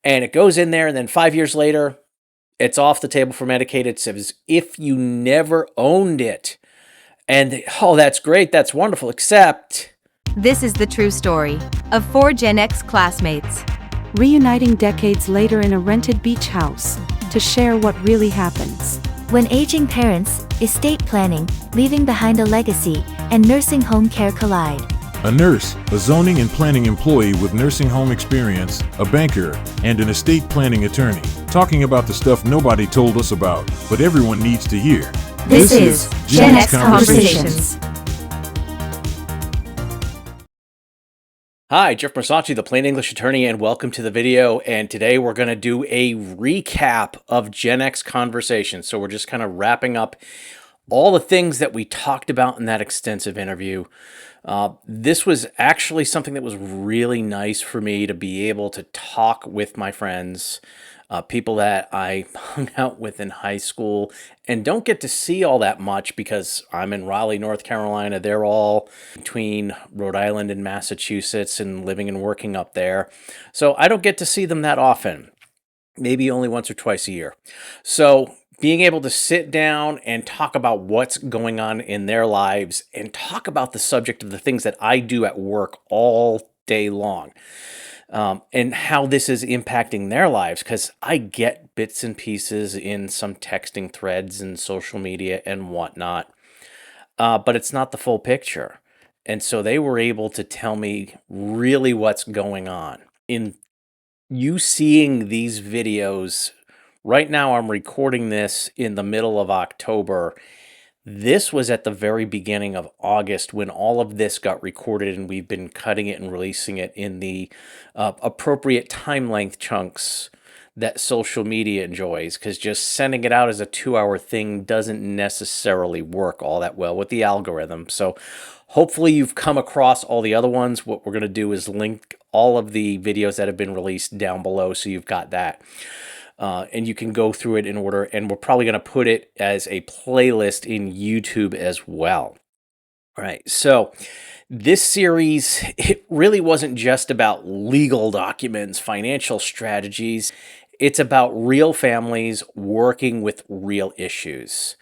and it goes in there, and then 5 years later, it's off the table for Medicaid. It's as if you never owned it. And, oh, that's great, that's wonderful, except... This is the true story of four Gen X classmates reuniting decades later in a rented beach house to share what really happens. When aging parents, estate planning, leaving behind a legacy, and nursing home care collide. A nurse, a zoning and planning employee with nursing home experience, a banker, and an estate planning attorney, talking about the stuff nobody told us about, but everyone needs to hear. This is Gen X Conversations. Hi, Jeff Mersace, the Plain English Attorney, and welcome to the video. And today we're going to do a recap of Gen X Conversations. So we're just kind of wrapping up all the things that we talked about in that extensive interview. This was actually something that was really nice for me to be able to talk with my friends, people that I hung out with in high school and don't get to see all that much because I'm in Raleigh, North Carolina. They're all between Rhode Island and Massachusetts and living and working up there. So I don't get to see them that often, maybe only once or twice a year. So being able to sit down and talk about what's going on in their lives and talk about the subject of the things that I do at work all day long. And how this is impacting their lives, because I get bits and pieces in some texting threads and social media and whatnot, but it's not the full picture. And so they were able to tell me really what's going on. In you seeing these videos, right now I'm recording this in the middle of October. This was at the very beginning of August when all of this got recorded, and we've been cutting it and releasing it in the appropriate time length chunks that social media enjoys, because just sending it out as a 2-hour thing doesn't necessarily work all that well with the algorithm. So hopefully you've come across all the other ones. What we're going to do is link all of the videos that have been released down below so you've got that. And you can go through it in order, and we're probably going to put it as a playlist in YouTube as well. All right, so this series, it really wasn't just about legal documents, financial strategies. It's about real families working with real issues.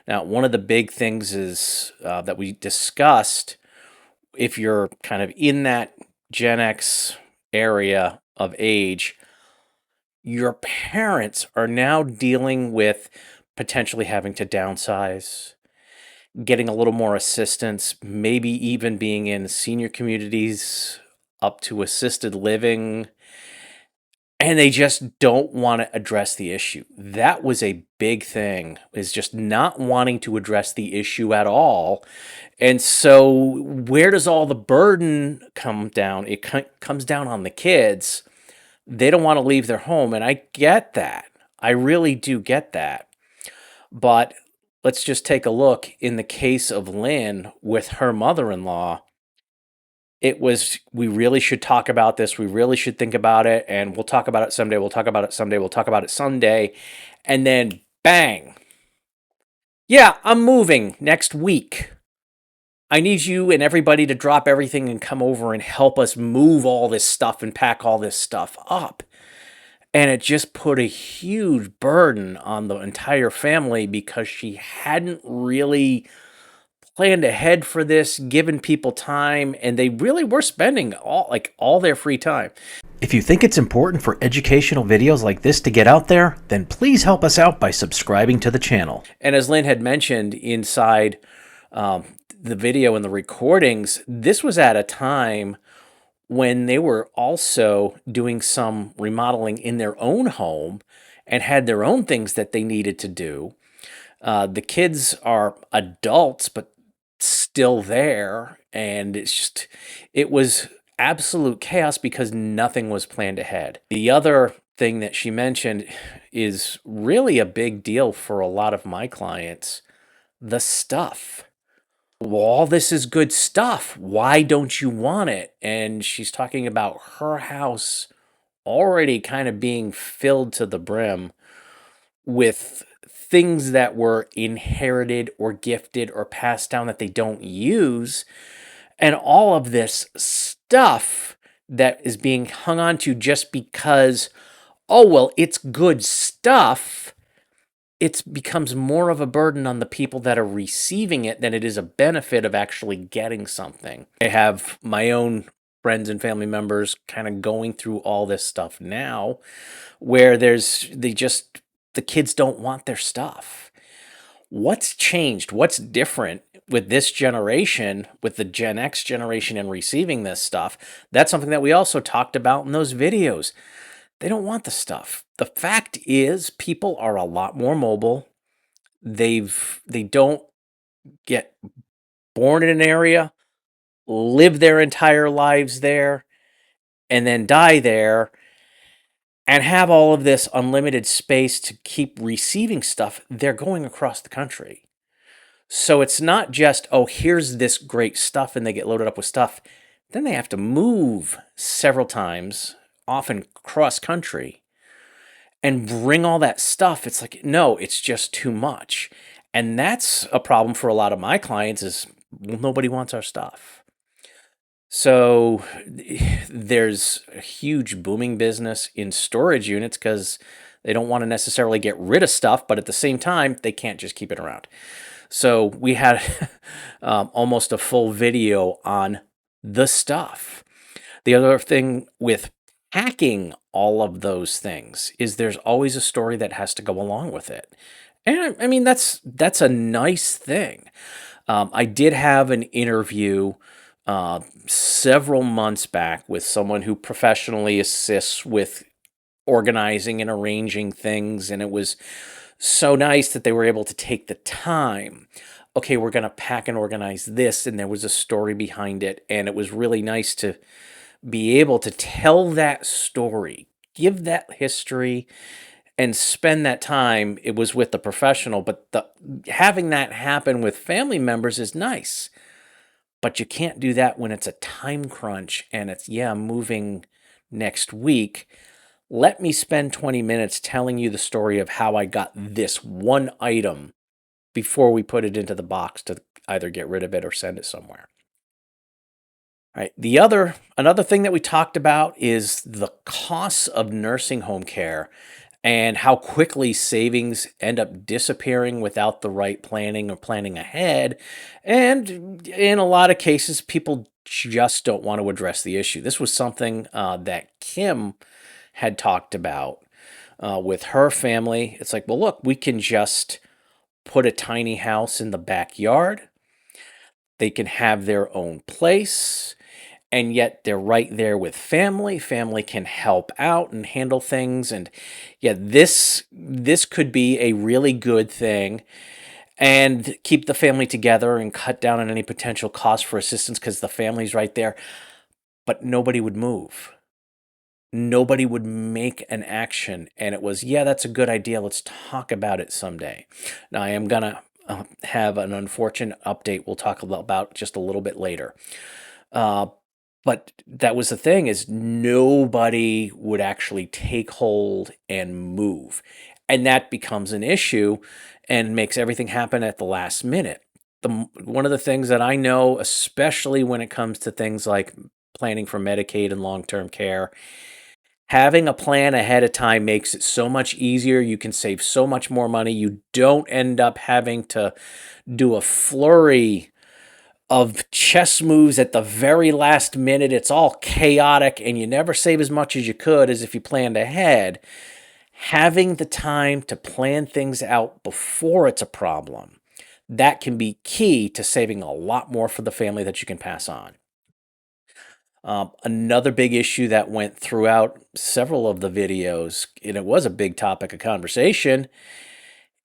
Now, one of the big things is that we discussed, if you're kind of in that Gen X area of age, your parents are now dealing with potentially having to downsize, getting a little more assistance, maybe even being in senior communities up to assisted living, and they just don't want to address the issue. That was a big thing, is just not wanting to address the issue at all. And so where does all the burden come down? It comes down on the kids. They don't want to leave their home, and I get that. I really do get that. But let's just take a look in the case of Lynn with her mother-in-law. It was, we really should talk about this. We really should think about it, and we'll talk about it someday. We'll talk about it someday. We'll talk about it Sunday. And then, bang. Yeah, I'm moving next week. I need you and everybody to drop everything and come over and help us move all this stuff and pack all this stuff up. And it just put a huge burden on the entire family because she hadn't really planned ahead for this, given people time, and they really were spending all their free time. If you think it's important for educational videos like this to get out there, then please help us out by subscribing to the channel. And as Lynn had mentioned inside the video and the recordings, this was at a time when they were also doing some remodeling in their own home and had their own things that they needed to do. The kids are adults, but still there. And it was absolute chaos because nothing was planned ahead. The other thing that she mentioned is really a big deal for a lot of my clients: the stuff. Well, all this is good stuff. Why don't you want it? And she's talking about her house already kind of being filled to the brim with things that were inherited or gifted or passed down that they don't use. And all of this stuff that is being hung on to just because, oh, well, it's good stuff, it becomes more of a burden on the people that are receiving it than it is a benefit of actually getting something. I have my own friends and family members kind of going through all this stuff now where the kids don't want their stuff. What's changed? What's different with this generation, with the Gen X generation and receiving this stuff? That's something that we also talked about in those videos. They don't want the stuff. The fact is, people are a lot more mobile. They don't get born in an area, live their entire lives there, and then die there, and have all of this unlimited space to keep receiving stuff. They're going across the country. So it's not just, oh, here's this great stuff, and they get loaded up with stuff. Then they have to move several times, often cross country, and bring all that stuff. It's like, no, it's just too much. And that's a problem for a lot of my clients is, well, nobody wants our stuff. So there's a huge booming business in storage units because they don't want to necessarily get rid of stuff, but at the same time, they can't just keep it around. So we had almost a full video on the stuff. The other thing with packing all of those things is there's always a story that has to go along with it. And I mean, that's a nice thing. I did have an interview several months back with someone who professionally assists with organizing and arranging things, and it was so nice that they were able to take the time. Okay, we're going to pack and organize this, and there was a story behind it, and it was really nice to be able to tell that story, give that history, and spend that time. It was with the professional, but having that happen with family members is nice. But you can't do that when it's a time crunch and it's, I'm moving next week. Let me spend 20 minutes telling you the story of how I got this one item before we put it into the box to either get rid of it or send it somewhere. All right. Another thing that we talked about is the costs of nursing home care and how quickly savings end up disappearing without the right planning or planning ahead. And in a lot of cases, people just don't want to address the issue. This was something that Kim had talked about with her family. It's like, well, look, we can just put a tiny house in the backyard. They can have their own place. And yet they're right there with family. Family can help out and handle things. And this could be a really good thing and keep the family together and cut down on any potential cost for assistance because the family's right there. But nobody would move. Nobody would make an action. And it was, that's a good idea. Let's talk about it someday. Now, I am going to have an unfortunate update we'll talk about just a little bit later. But that was the thing is nobody would actually take hold and move. And that becomes an issue and makes everything happen at the last minute. One of the things that I know, especially when it comes to things like planning for Medicaid and long-term care, having a plan ahead of time makes it so much easier. You can save so much more money. You don't end up having to do a flurry of chess moves at the very last minute. It's all chaotic and you never save as much as you could as if you planned ahead. Having the time to plan things out before it's a problem, that can be key to saving a lot more for the family that you can pass on. Another big issue that went throughout several of the videos, and it was a big topic of conversation,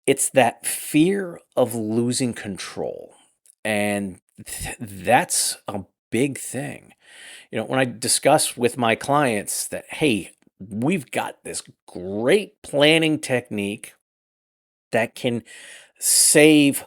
it's that fear of losing control. And that's a big thing. When I discuss with my clients that, hey, we've got this great planning technique that can save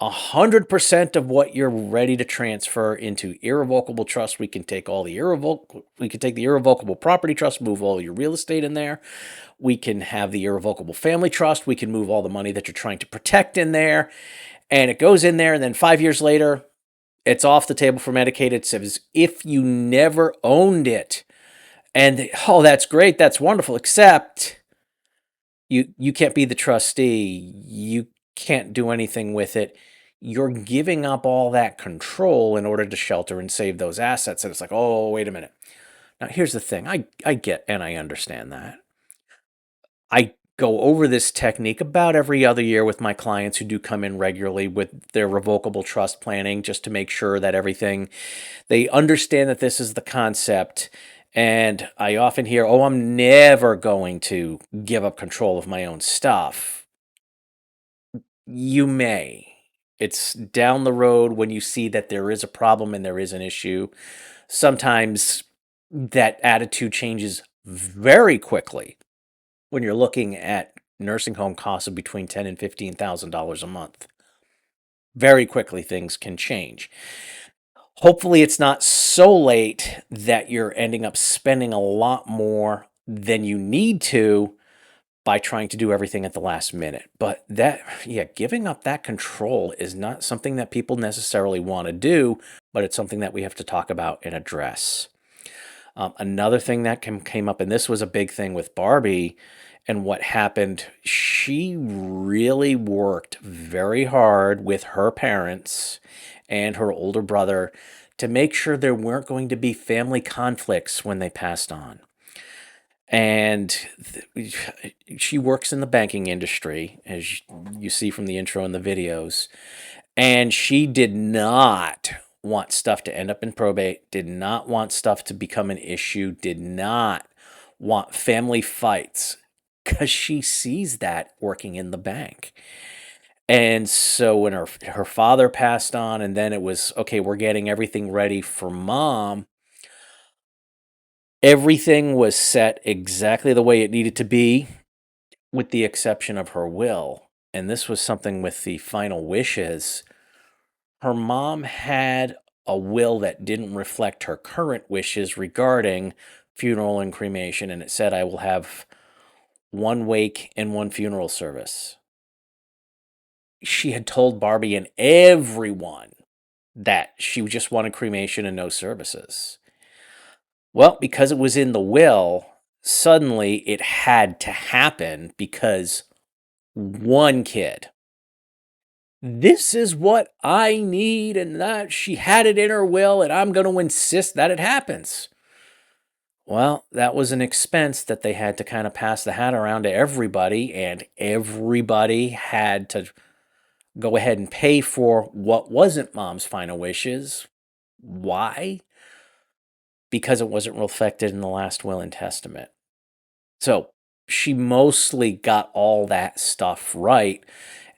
100% of what you're ready to transfer into irrevocable trust. We can take the irrevocable property trust, move all your real estate in there. We can have the irrevocable family trust. We can move all the money that you're trying to protect in there. And it goes in there, and then 5 years later, it's off the table for Medicaid. It's as if you never owned it. And oh, that's great, that's wonderful, except you can't be the trustee. You can't do anything with it. You're giving up all that control in order to shelter and save those assets. And it's like, oh, wait a minute. Now, here's the thing. I get and I understand that. I go over this technique about every other year with my clients who do come in regularly with their revocable trust planning, just to make sure that they understand that this is the concept. And I often hear, oh, I'm never going to give up control of my own stuff. You may. It's down the road when you see that there is a problem and there is an issue. Sometimes that attitude changes very quickly when you're looking at nursing home costs of between $10,000 and $15,000 a month. Very quickly, things can change. Hopefully, it's not so late that you're ending up spending a lot more than you need to by trying to do everything at the last minute. But giving up that control is not something that people necessarily want to do, but it's something that we have to talk about and address. Another thing that came up, and this was a big thing with Barbie, and what happened, she really worked very hard with her parents and her older brother to make sure there weren't going to be family conflicts when they passed on. And she works in the banking industry, as you see from the intro and the videos. And she did not want stuff to end up in probate, did not want stuff to become an issue, did not want family fights, because she sees that working in the bank. And so when her father passed on, and then it was, okay, we're getting everything ready for mom, everything was set exactly the way it needed to be, with the exception of her will. And this was something with the final wishes. Her mom had a will that didn't reflect her current wishes regarding funeral and cremation, and it said, I will have one wake and one funeral service. She had told Barbie and everyone that she just wanted cremation and no services. Well, because it was in the will, suddenly it had to happen because one kid. This is what I need, and that she had it in her will, and I'm going to insist that it happens. Well, that was an expense that they had to kind of pass the hat around to everybody, and everybody had to go ahead and pay for what wasn't mom's final wishes. Why? Because it wasn't reflected in the last will and testament. So she mostly got all that stuff right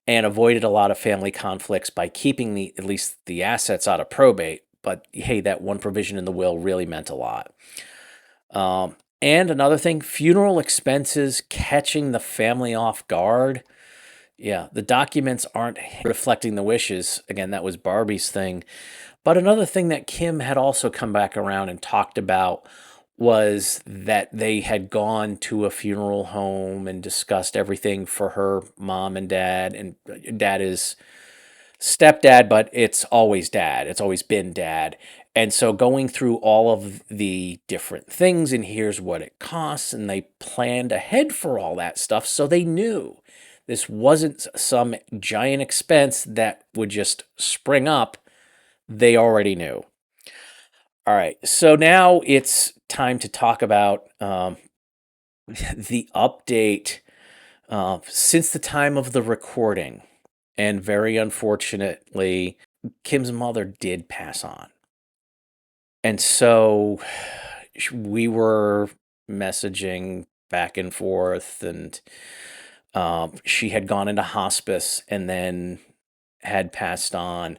and avoided a lot of family conflicts by keeping at least the assets out of probate. But hey, that one provision in the will really meant a lot. And another thing, funeral expenses catching the family off guard. Yeah, the documents aren't reflecting the wishes. Again, that was Barbie's thing. But another thing that Kim had also come back around and talked about was that they had gone to a funeral home and discussed everything for her mom and dad. And dad is stepdad, but it's always dad. It's always been dad. And so going through all of the different things, and here's what it costs, and they planned ahead for all that stuff, so they knew this wasn't some giant expense that would just spring up. They already knew. All right, so now it's time to talk about the update since the time of the recording. And very unfortunately, Kim's mother did pass on. And so we were messaging back and forth, and she had gone into hospice and then had passed on.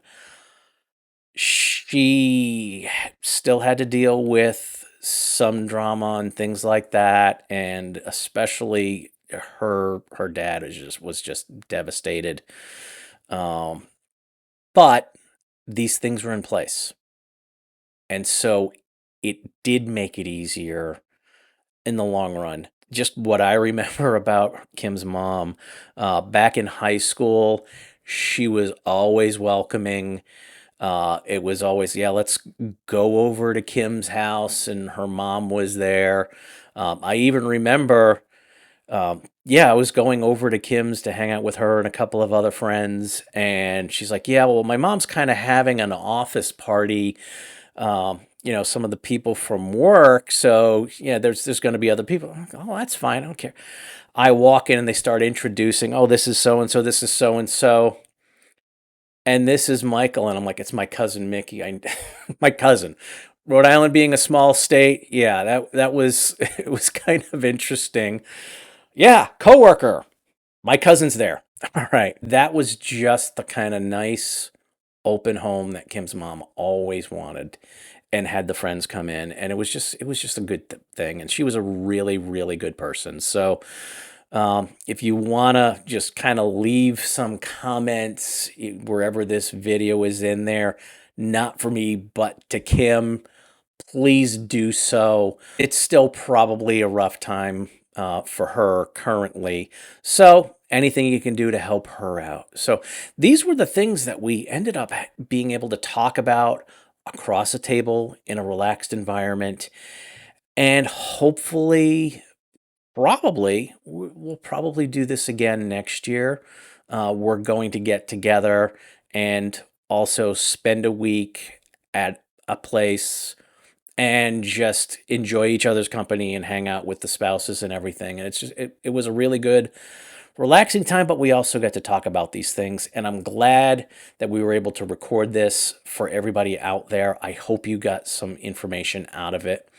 She still had to deal with some drama and things like that, and especially her dad was just devastated. But these things were in place. And so it did make it easier in the long run. Just what I remember about Kim's mom, back in high school, she was always welcoming. It was always, yeah, let's go over to Kim's house, and her mom was there. I even remember, yeah, I was going over to Kim's to hang out with her and a couple of other friends, and she's like, "Yeah, well, my mom's kind of having an office party. Some of the people from work, so yeah, there's going to be other people." I'm like, "Oh, that's fine. I don't care." I walk in and they start introducing, "Oh, this is so and so. This is so and so." And this is Michael, and I'm like, it's my cousin Mickey. My cousin. Rhode Island being a small state, yeah, that was it was kind of interesting. Yeah, coworker. My cousin's there. All right. That was just the kind of nice open home that Kim's mom always wanted and had the friends come in, and it was just a good thing, and she was a really really good person. So if you want to just kind of leave some comments wherever this video is in there, not for me, but to Kim, please do so. It's still probably a rough time for her currently. So anything you can do to help her out. So these were the things that we ended up being able to talk about across a table in a relaxed environment. And hopefully, we'll probably do this again next year. We're going to get together and also spend a week at a place and just enjoy each other's company and hang out with the spouses and everything. And it was a really good, relaxing time, but we also got to talk about these things. And I'm glad that we were able to record this for everybody out there. I hope you got some information out of it.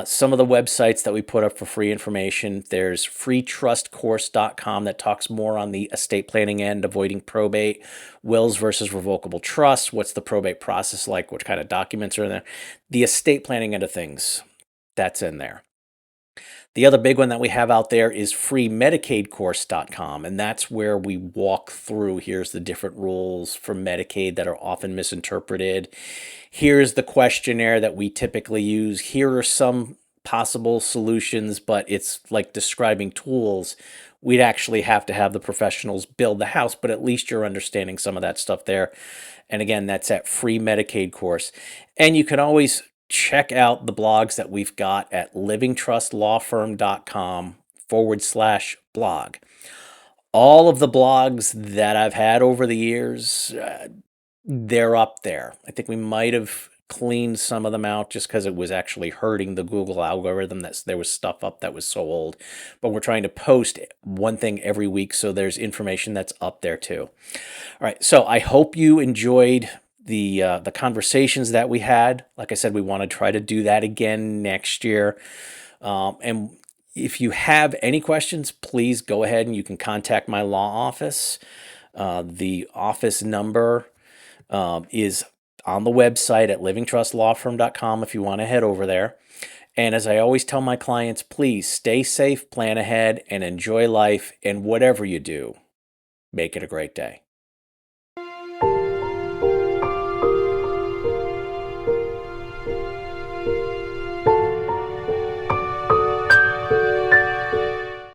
Some of the websites that we put up for free information, there's freetrustcourse.com that talks more on the estate planning end, avoiding probate, wills versus revocable trusts, what's the probate process like, what kind of documents are in there. The estate planning end of things, that's in there. The other big one that we have out there is freemedicaidcourse.com, and that's where we walk through, here's the different rules for Medicaid that are often misinterpreted. Here's the questionnaire that we typically use. Here are some possible solutions, but it's like describing tools. We'd actually have to have the professionals build the house, but at least you're understanding some of that stuff there. And again, that's at Free Medicaid Course. And you can always check out the blogs that we've got at livingtrustlawfirm.com/blog. All of the blogs that I've had over the years, they're up there. I think we might have cleaned some of them out just because it was actually hurting the Google algorithm. There was stuff up that was so old, but we're trying to post one thing every week, so there's information that's up there too. All right, so I hope you enjoyed the conversations that we had. Like I said, we want to try to do that again next year. And if you have any questions, please go ahead and you can contact my law office. The office number is on the website at livingtrustlawfirm.com if you want to head over there. And as I always tell my clients, please stay safe, plan ahead, and enjoy life. And whatever you do, make it a great day.